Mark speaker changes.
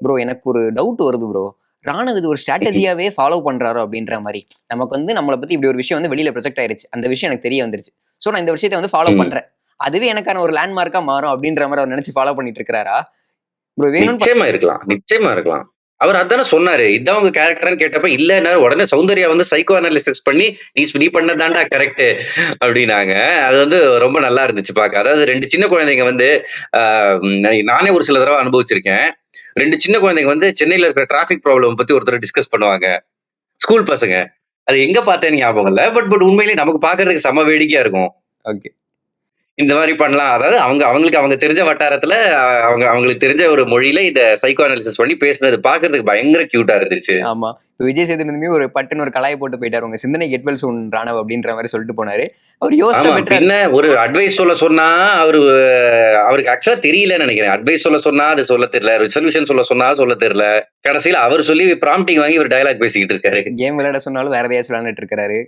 Speaker 1: Bro எனக்கு ஒரு doubt வருது ப்ரோ. ராணுவ இது ஒரு ஸ்ட்ராட்டஜியாவே ஃபாலோ பண்றாரோ அப்படின்ற மாரி. நமக்கு வந்து நம்மள பத்தி இப்படி ஒரு விஷயம் வந்து வெளியில ப்ரொஜெக்ட் ஆயிருச்சு. அந்த விஷயம் எனக்கு தெரிய வந்துருச்சு. சோ நான் இந்த விஷயத்த வந்து ஃபாலோ
Speaker 2: ம்.
Speaker 1: பண்றேன். அதுவே எனக்கான ஒரு லேண்ட்மார்க்கா மாறும் அப்படின்ற மாரி அவர் நினைச்சு ஃபாலோ பண்ணிட்டு இருக்கிறாரா? ப்ரோ வேணும்னு
Speaker 2: நிச்சயமா இருக்கலாம், நிச்சயமா இருக்கலாம். அவர் அதானே சொன்னாரு. இதான் உங்க கேரக்டர்ன்னு கேட்டப்ப இல்லன்னாரு. உடனே சௌந்தர்யா வந்து சைக்கோ அனாலிசிஸ் பண்ணி, நீ பண்ணது தான்டா கரெக்ட் அப்டின்னாங்க. அது வந்து ரொம்ப நல்லா இருந்துச்சு பாக்க. அதாவது 2 சின்ன குழந்தைங்க வந்து ஆ நானே ஒரு சில தடவ அனுபவிச்சிருக்கேன். 2 சின்ன குழந்தைங்க வந்து சென்னையில இருக்கிற டிராபிக் ப்ராப்ளம் பத்தி ஒருத்தர் டிஸ்கஸ் பண்ணுவாங்க. ஸ்கூல் பசங்க. அது எங்க பார்த்தேன்னு ஞாபகம் இல்ல. பட் உண்மையிலேயே நமக்கு பார்க்கறதுக்கு செம்ம வேடிக்கையா இருக்கும்.
Speaker 1: ஓகே.
Speaker 2: இந்த மாரி பண்ணலாம். அதாவது அவங்களுக்கு அவங்க தெரிஞ்ச வட்டாரத்துல அவங்களுக்கு தெரிஞ்ச ஒரு மொழியில இத சைக்கோ அனாலிசிஸ் பண்ணி பேசுனது பார்க்கறதுக்கு பயங்கர கியூட்டா இருந்துச்சு.
Speaker 1: ஆமா. விஜய் சேதுபதியுமே ஒரு பட்டுன்னு ஒரு கலாய போட்டு போயிட்டாரு. உங்க சிந்தனை கெட் வெல் சூன் ராணவ் அப்படின்ற மாரி சொல்லிட்டு போனாரு. அவர் யோசிச்சா
Speaker 2: ஆமா.
Speaker 1: பெட்டரா
Speaker 2: பின்ன ஒரு அட்வைஸ் சொல்ல சொன்னா அவருக்கு ஆக்சுவலா தெரியலன்னு நெனைக்கிறேன். அட்வைஸ் சொல்ல சொன்னா அது சொல்ல தெரியல. ரெசல்யூஷன் சொல்ல சொன்னா சொல்ல தெரியல. கடைசியில அவர் சொல்லி ப்ராம்ப்டிங் வாங்கி இவர் டயலாக் பேசிக்கிட்டு இருக்காரு.
Speaker 1: கேம் விளையாட சொன்னாலும் வேற எதையாச்சும் விளையாண்டுட்டு இருக்காரு.